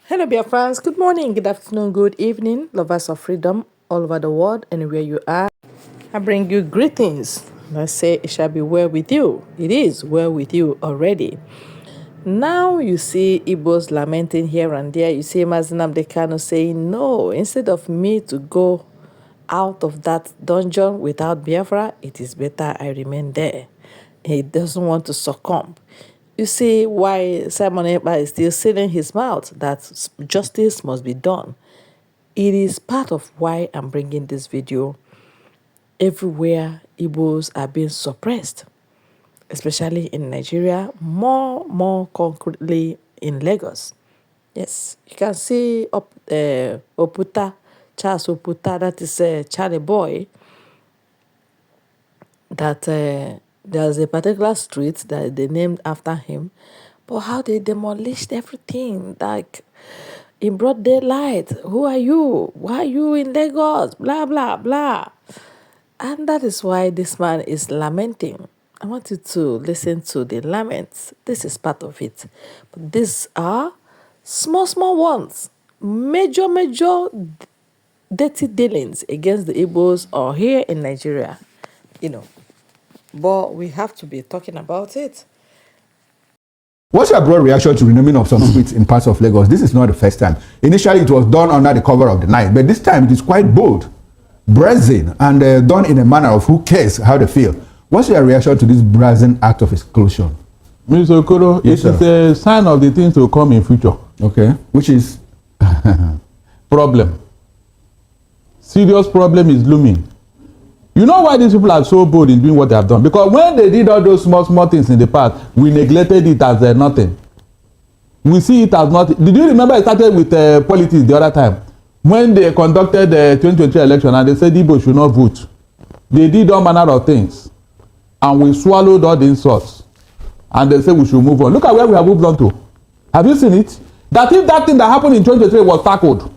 Hello, dear friends. Good morning, good afternoon, good evening, lovers of freedom all over the world, anywhere you are. I bring you greetings. I say it shall be well with you. It is well with you already. Now you see Igbos lamenting here and there. You see Mazi Nnamdi Kanu saying, no, instead of me to go out of that dungeon without Biafra, it is better I remain there. He doesn't want to succumb. You see why Simon Ekpa is still sealing his mouth that justice must be done. It is part of why I'm bringing this video. Everywhere Igbos are being suppressed, especially in Nigeria, more concretely in Lagos. Yes, you can see Oputa, Charles Oputa, that is Charlie Boy, that there's a particular street that they named after him, but how they demolished everything, like in broad daylight. Who are you? Why are you in Lagos? Blah, blah, blah. And that is why this man is lamenting. I want you to listen to the laments. This is part of it. But these are small ones. Major dirty dealings against the Igbos or here in Nigeria. But we have to be talking about it. What's your broad reaction to renaming of some streets in parts of Lagos? This is not the first time. Initially, it was done under the cover of the night, but this time it is quite bold, brazen, and done in a manner of who cares how they feel. What's your reaction to this brazen act of exclusion? Mr. Okoro, yes, it is a sign of the things to come in future. Okay, which is? Problem. Serious problem is looming. You know why these people are so bold in doing what they have done? Because when they did all those small things in the past, we neglected it as nothing. We see it as nothing. Did you remember it started with politics the other time? When they conducted the 2023 election and they said Igbo should not vote. They did all manner of things. And we swallowed all the insults. And they said we should move on. Look at where we have moved on to. Have you seen it? That if that thing that happened in 2023 was tackled,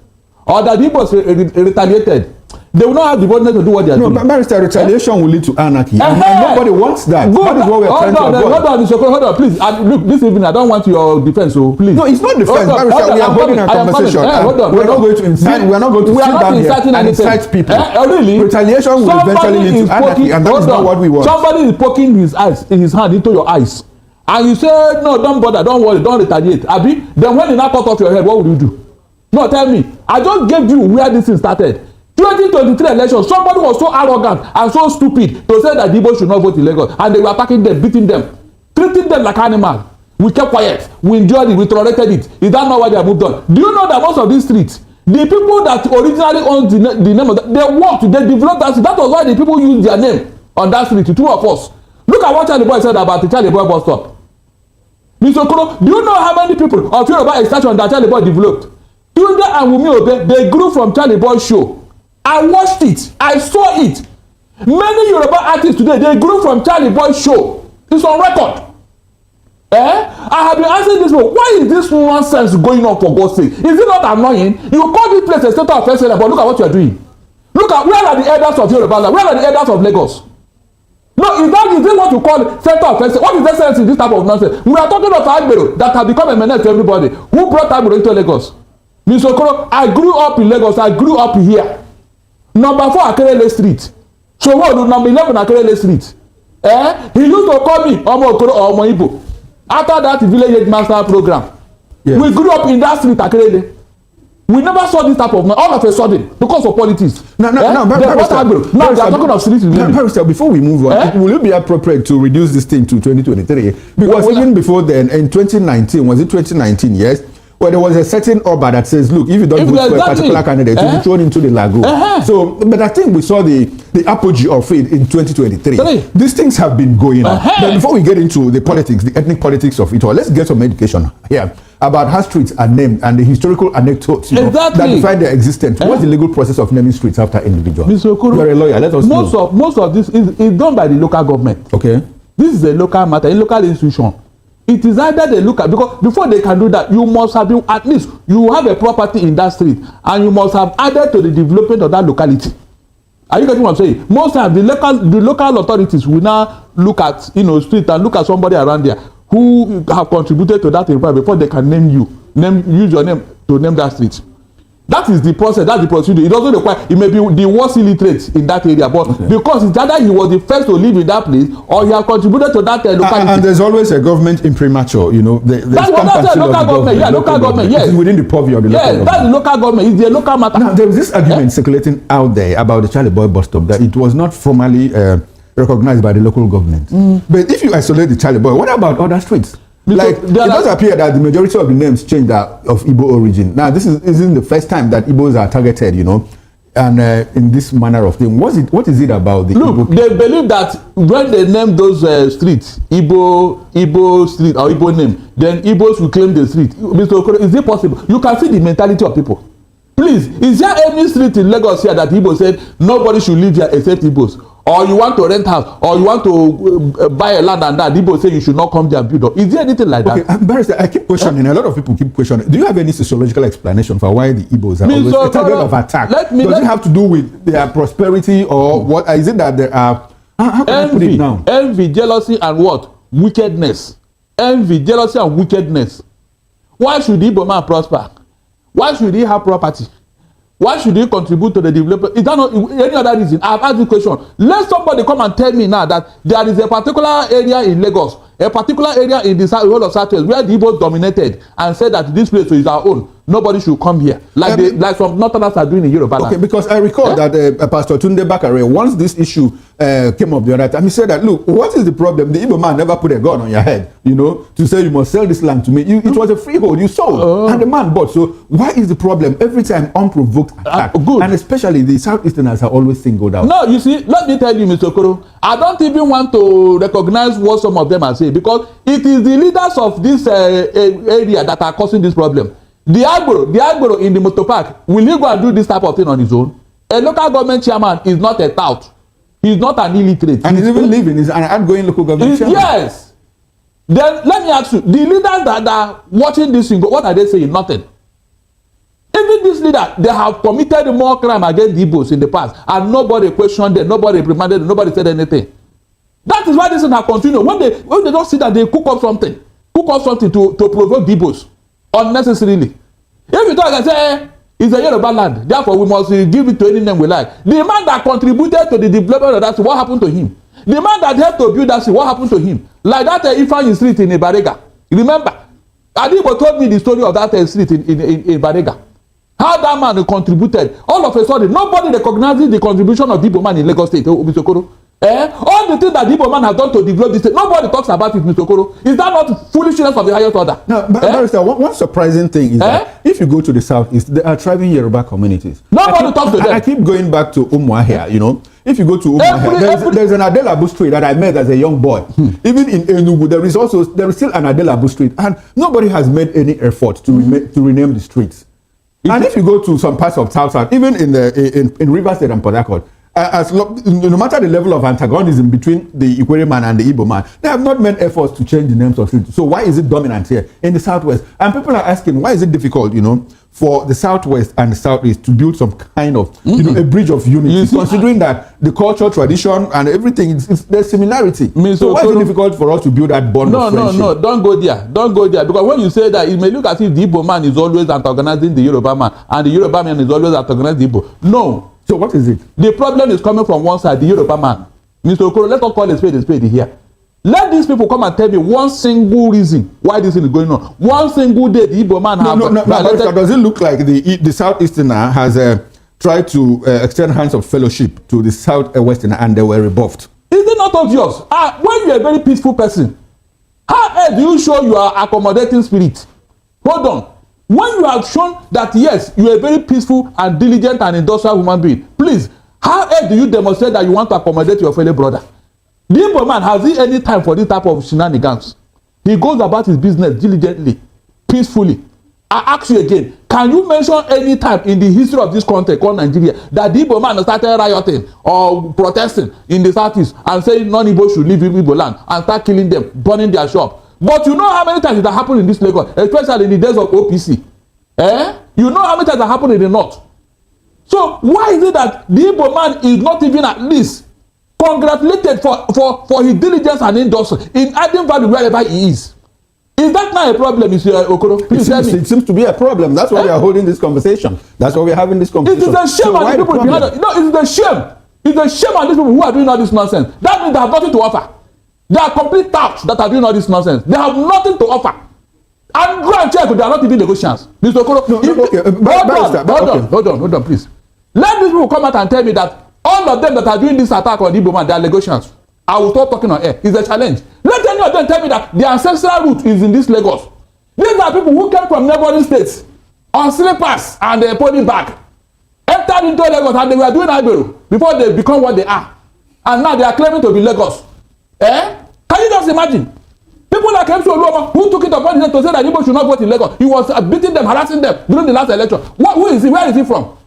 or that Igbo retaliated, they will not have the boldness to do what they are doing. No, Barrister, retaliation will lead to anarchy. And nobody wants that. Good. That is what we are trying to avoid. Hold on, please. Look, this evening, I don't want your defense, so please. No, it's not defense. Barrister, we are holding a conversation. We're not going to incite. We are not going to sit down here and incite people. Really? Retaliation will eventually lead to anarchy, and that is not what we want. Somebody is poking his hand into your eyes, and you say, no, don't bother, don't worry, don't retaliate. Abi, then when they now cut off your head, what will you do? No, tell me. I just gave you where this thing started. 2023 election, somebody was so arrogant and so stupid to say that the Igbo should not vote in Lagos, and they were attacking them, beating them, treating them like animals. We kept quiet, we enjoyed it, we tolerated it. Is that not why they have moved on? Do you know that most of these streets, the people that originally owned the name of that, they worked, they developed that street. That was why the people used their name on that street, the two of us. Look at what Charlie Boy said about the Charlie Boy bus stop. Mr. Okoro, do you know how many people of Yoruba extraction that Charlie Boy developed? Tunde and Wunmi Obe, they grew from Charlie Boy's show. I watched it. I saw it. Many Yoruba artists today, they grew from Charlie Boy's show. It's on record. I have been asking this one, why is this nonsense going on for God's sake? Is it not annoying? You call this place a center of excellence, but look at what you are doing. Look at, where are the elders of Yoruba land? Where are the elders of Lagos? No, is this what you call center of excellence? What is excellence in this type of nonsense? We are talking about Agbero that have become a menace to everybody. Who brought Agbero into Lagos? Mr. Okoro, I grew up in Lagos. I grew up here. Number 4 Akerele Street. So what? Number 11 Akerele Street. He used to call me Omo Okoro or Omo Igbo. After that village headmaster program, yes. We grew up in that street Akerele. We never saw this type of all of a sudden because of politics. Now they are talking of street. Barrister, before we move on, will it be appropriate to reduce this thing to 2023? Because even before then, in 2019, was it 2019? Yes. Well, there was a certain order that says, look, if you don't vote for a particular candidate, you'll be thrown into the lagoon. So, but I think we saw the apogee of it in 2023. These things have been going on. But before we get into the politics, the ethnic politics of it all, let's get some education here about how streets are named and the historical anecdotes that define their existence. What's the legal process of naming streets after individuals? Mr. Okoro, you're a lawyer. Let us know. Most of this is done by the local government. Okay. This is a local matter, a local institution. It is either they look at, because before they can do that, you must have been, at least you have a property in that street, and you must have added to the development of that locality. Are you getting what I'm saying? Most times the local authorities will now look at street and look at somebody around there who have contributed to that environment before they can name you, use your name to name that street. That is the process. That's the procedure. It doesn't require. It may be the worst illiterate in that area, but because it's either he was the first to live in that place or he has contributed to that locality. And there's always a government imprimatur. You know, that's what that's a local government. Yeah, local government. Yes, it's within the purview of the local government. That's the local government. It's the local matter. Now there is this argument circulating out there about the Charlie Boy bus stop that it was not formally recognized by the local government. But if you isolate the Charlie Boy, what about other streets? Like, it does appear that the majority of the names changed are of Igbo origin. Now, this isn't the first time that Igbos are targeted, you know, and in this manner of thing. What is it about the Igbo? They believe that when they name those streets, Igbo street or Igbo name, then Igbos will claim the street. Mr. Okoro, is it possible? You can see the mentality of people. Please, is there any street in Lagos here that Igbo said nobody should live here except Igbos? Or you want to rent house, or you want to buy a land and that people say you should not come there and build up. Is there anything like that? Okay, Barrister, I keep questioning. A lot of people keep questioning. Do you have any sociological explanation for why the Igbos are always a target of attack? Does it have to do with their prosperity, or what? Is it that there are how can I put it now? Envy, jealousy, and what? Wickedness. Envy, jealousy, and wickedness. Why should the Igbo man prosper? Why should he have property? Why should he contribute to the development? Is that not any other reason? I've asked this question. Let somebody come and tell me now that there is a particular area in Lagos, a particular area in the whole of Southwest where the Igbos dominated and said that this place is our own. Nobody should come here. Like some Northerners are doing in Yoruba land. Okay, because I recall that Pastor Tunde Bakare, once this issue came up the other time, he said that, look, what is the problem? The Igbo man never put a gun on your head, you know, to say you must sell this land to me. It was a freehold, you sold, and the man bought. So why is the problem every time unprovoked attack? Good. And especially the Southeasterners are always singled out. No, you see, let me tell you, Mr. Okoro, I don't even want to recognize what some of them are saying because it is the leaders of this area that are causing this problem. The Agboro in the motor park, will he go and do this type of thing on his own? A local government chairman is not a tout. He's not an illiterate. And he's even living, he's an outgoing local government chairman. Yes. Then let me ask you, the leaders that are watching this thing, what are they saying? Nothing. Even this leader, they have committed more crime against the Igbos in the past, and nobody questioned them, nobody reprimanded them, nobody said anything. That is why this thing has continued. When they don't see that they cook up something to provoke the Igbos unnecessarily. If you talk and say it's a Yoruba land, therefore we must give it to any name we like. The man that contributed to the development of that city, what happened to him? The man that helped to build that city, what happened to him? Like that Ifeanyi street in Ibarega. Remember, Adibo told me the story of that street in Ibarega. How that man contributed. All of a sudden, nobody recognizes the contribution of the Igbo man in Lagos State, Mr. Okoro. All the things that the Igbo man has done to develop this state, nobody talks about it, Mr. Okoro. Is that not foolishness of the highest order? No, Barrister, one surprising thing is that if you go to the southeast, there are thriving Yoruba communities. Nobody talks to them. I keep going back to Umuahia, you know. If you go to Umuahia, there's an Adelabu street that I met as a young boy. Even in Enugu, there is still an Adelabu street, and nobody has made any effort to rename the streets. And if you go to some parts of South, even in Rivers State and Port Harcourt, no matter the level of antagonism between the Ikwere man and the Igbo man, they have not made efforts to change the names of streets. So why is it dominant here in the Southwest? And people are asking, why is it difficult, you know, for the Southwest and the Southeast to build some kind of, you know, a bridge of unity, considering that the culture, tradition, and everything, there's similarity. So why is it difficult for us to build that bond of friendship? No, don't go there. Don't go there. Because when you say that, it may look as if the Igbo man is always antagonizing the Yoruba man, and the Yoruba man is always antagonizing the Igbo. No. So what is it? The problem is coming from one side, the Yoruba man. Mr. Okoro, let's not call a spade here. Let these people come and tell me one single reason why this thing is going on. One single day the Igbo man has... Does it look like the Southeasterner has tried to extend hands of fellowship to the Southwesterner and they were rebuffed? Is it not obvious? When you're a very peaceful person, how do you show you are accommodating spirit? Hold on. When you have shown that, yes, you are a very peaceful and diligent and industrial human being, please, how do you demonstrate that you want to accommodate your fellow brother? The Igbo man, has he any time for this type of shenanigans? He goes about his business diligently, peacefully. I ask you again, can you mention any time in the history of this country called Nigeria that the Igbo man started rioting or protesting in the southeast and saying non-Igbo should leave Igbo land and start killing them, burning their shop? But you know how many times it has happened in this Lagos, especially in the days of OPC. You know how many times it happened in the north. So why is it that the Igbo man is not even at least congratulated for his diligence and industry in adding value wherever he is? Is that not a problem, Mr. Okoro? Please tell me. It seems to be a problem. That's why we are holding this conversation. That's why we are having this It conversation. is a shame on the people behind it. No, it is a shame. It's a shame on these people who are doing all this nonsense. That means they have nothing to offer. They are complete touts that are doing all this nonsense. They have nothing to offer. And go and check, they are not even negotiations. Mr. Okoro, hold on, please. Let these people come out and tell me that all of them that are doing this attack on Igbo man, they are negotiations. I will stop talking on air. It's a challenge. Let any of them tell me that their ancestral root is in this Lagos. These are people who came from neighboring states on slippers and a pony bag, entered into Lagos, and they were doing Agbero before they become what they are. And now they are claiming to be Lagos. Can you just imagine? People like MC Oluomo, who took it upon himself to say that Igbo should not vote in Lagos. He was beating them, harassing them during the last election. Who is he? Where is he from?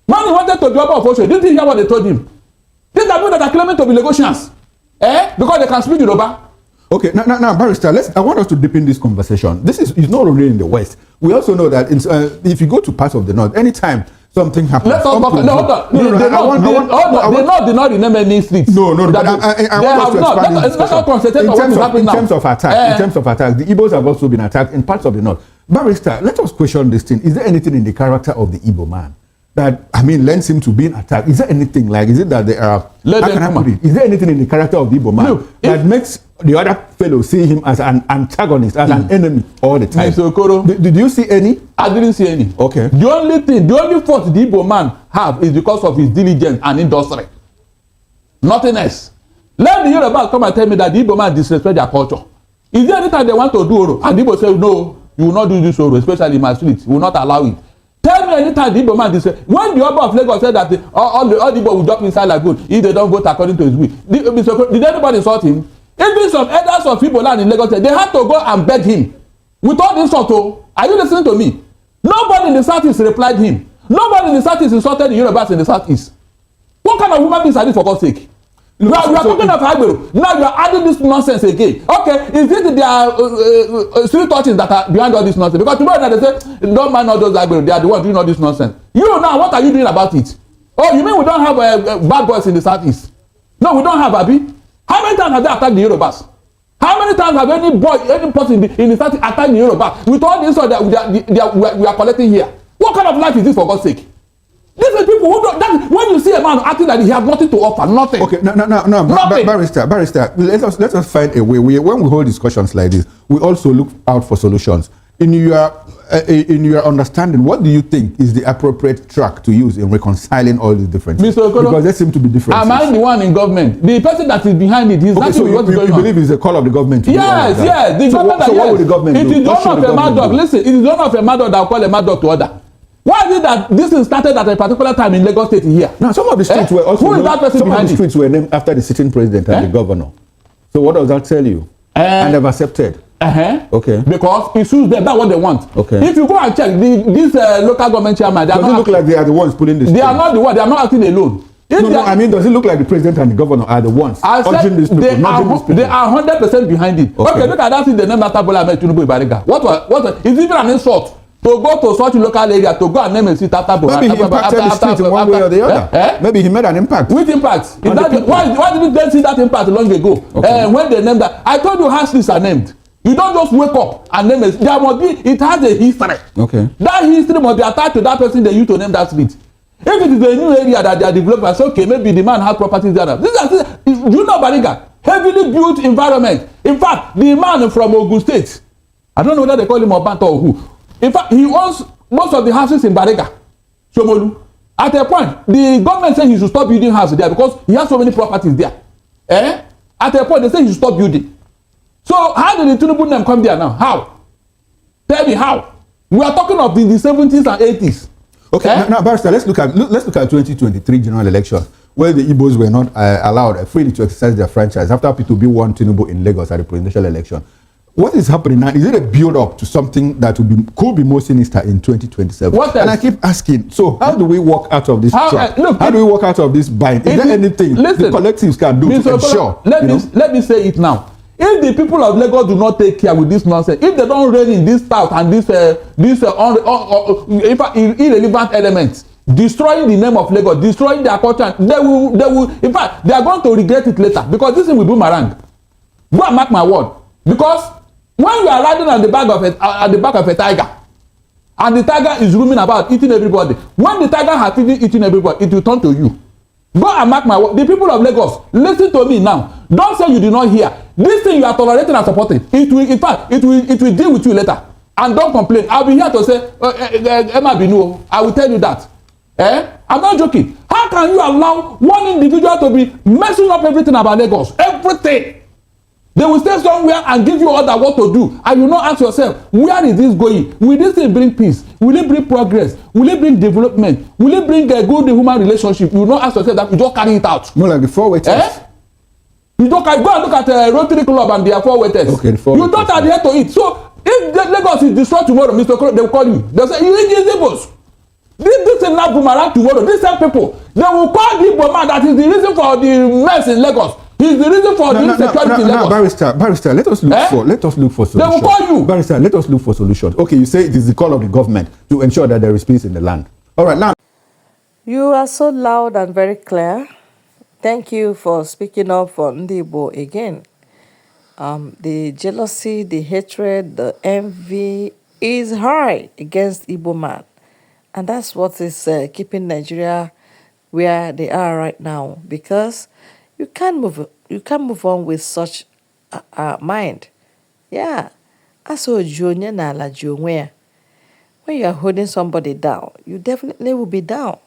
Man, he wanted to be Oba of Osho. Didn't he hear what they told him? These are people that are claiming to be Lagosians. Because they can speak Yoruba. Okay, now, Barrister, I want us to deepen this conversation. This is not only in the West. We also know that if you go to parts of the North, anytime something happens. Let's talk about. No, hold on. They not rename any streets. No. But I want us to expand this discussion. In terms of attack, the Igbos have also been attacked in parts of the North. Barrister, let us question this thing. Is there anything in the character of the Igbo man that, lends him to being attacked? Is there anything is it that they are? Is there anything in the character of the Igbo man that makes the other fellow see him as an antagonist, as an enemy all the time? Mr. Okoro, did you see any? I didn't see any. Okay. The only fault the Igbo man have is because of his diligence and industry. Nothing else. Let the Yoruba come and tell me that the Igbo man disrespect their culture. Is there any time they want to do Oro and the Igbo say, no, you will not do this Oro, especially in my street, we will not allow it. Tell me anytime the Igbo man disrespect. When the Oba of Lagos said that all the Igbo will drop inside like good if they don't vote according to his will, did anybody insult him? Even some elders of Igbo land in Lagos, they had to go and beg him. With all this insult, are you listening to me? Nobody in the Southeast replied him. Nobody in the Southeast insulted the Yorubas in the Southeast. What kind of human beings are these, for God's sake? We are talking of Agbero. Now you are adding this nonsense again. Okay, is it their street touchings that are behind all this nonsense? Because tomorrow they say, don't mind all those Agbero, they are the ones doing all this nonsense. You now, what are you doing about it? Oh, you mean we don't have bad boys in the Southeast? No, we don't have, Abi. How many times have they attacked the Yorubas? How many times have any person in the Southeast attacked the Yorubas? With all this that we are collecting here. What kind of life is this, for God's sake? These are people who don't. When you see a man acting like he has nothing to offer, nothing. Okay, no. Barrister, let us find a way. When we hold discussions like this, we also look out for solutions. In your understanding, what do you think is the appropriate track to use in reconciling all these differences? Mr. Okoro, because there seem to be differences. Am I the one in government? The person that is behind it is okay, so you believe it's a call of the government to yes. The government. So what would the government do? It is one of a mad dog. Listen, it is one of a mad dog that will call a mad dog to order. Why is it that this is started at a particular time in Lagos State here? Now, some of the streets were also who is that person some behind of the streets were named after the sitting president and the governor. So what does that tell you? And they've accepted. Okay. Because it suits them. That's what they want. Okay. If you go and check this local government chairman, they are not. Does it look like they are the ones pulling this? They are not the ones. They are not acting alone. I mean, does it look like the president and the governor are the ones urging these people? They are 100% behind it. Okay, look at that thing. They named after Bola Ahmed Tinubu Ibariga. What is even an insult to go to such a local area to go and name a seat after Bola? Maybe he impacted the street in one way or the other. Maybe he made an impact. Which impact? Why didn't they see that impact long ago? When they named that, I told you how streets are named. You don't just wake up and name it. There must be. It has a history. Okay. That history must be attached to that person they used to name that street. If it is a new area that they are developing, I say, okay, maybe the man has properties there. You know Bariga, heavily built environment. In fact, the man from Ogun State, I don't know whether they call him Obanta or who. In fact, he owns most of the houses in Bariga, Shomolu. At a point, the government said he should stop building houses there because he has so many properties there. At a point, they say he should stop building. So how did the Tinubu name come there now? How? Tell me how. We are talking of in the 70s and 80s. Okay, now Barrister, let's look at 2023 general election, where the Igbos were not allowed freely to exercise their franchise after P2B won Tinubu in Lagos at the presidential election. What is happening now? Is it a build-up to something that could be more sinister in 2027? And I keep asking, so how do we walk out of this trap? How do we walk out of this bind? Is there anything the collectives can do to ensure? Let me say it now. If the people of Lagos do not take care with this nonsense, if they don't rein in this doubt and this irrelevant elements, destroying the name of Lagos, destroying their culture, they will. In fact, they are going to regret it later because this thing will boomerang. Go and mark my word. Because When you are riding at the back of a tiger, and the tiger is roaming about eating everybody, when the tiger has finished eating everybody, it will turn to you. Go and mark my word. The people of Lagos, listen to me now. Don't say you did not hear. This thing you are tolerating and supporting, it will, in fact, it will deal with you later. And don't complain. I'll be here to say, Emma Binu, I will tell you that. I'm not joking. How can you allow one individual to be messing up everything about Lagos? Everything. They will stay somewhere and give you order what to do, and you not ask yourself, where is this going? Will this thing bring peace? Will it bring progress? Will it bring development? Will it bring a good human relationship? You not ask yourself that. You just carry it out. More like the four-way test. You don't go and look at Rotary Club and their four-way test. Okay, you don't adhere to it. So if Lagos is destroyed tomorrow, Mr. Kolo, they will call you. They will say, you ain't Igbos. This is not boomerang tomorrow. These same people, they will call the Igbo man that is the reason for the mess in Lagos. He's the reason for the insecurity in Lagos. Barrister, let us look for solutions. They will call you. Barrister, let us look for solutions. Okay, you say it is the call of the government to ensure that there is peace in the land. All right, now. You are so loud and very clear. Thank you for speaking up for Ndi Igbo again. The jealousy, the hatred, the envy is high against Igbo man. And that's what is keeping Nigeria where they are right now. Because you can't move on with such mind. Yeah. Aso Junior na la Junior. When you are holding somebody down, you definitely will be down.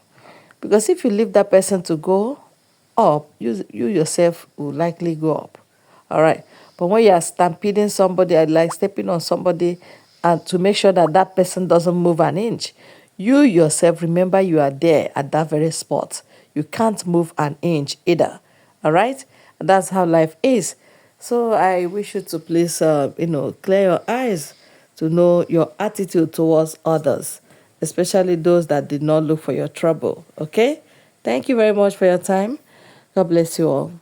Because if you leave that person to go up, you yourself will likely go up. All right. But when you are stampeding somebody, like stepping on somebody, and to make sure that that person doesn't move an inch, you yourself, remember you are there at that very spot. You can't move an inch either. All right? And that's how life is. So I wish you to please, clear your eyes to know your attitude towards others, especially those that did not look for your trouble. Okay? Thank you very much for your time. God bless you all.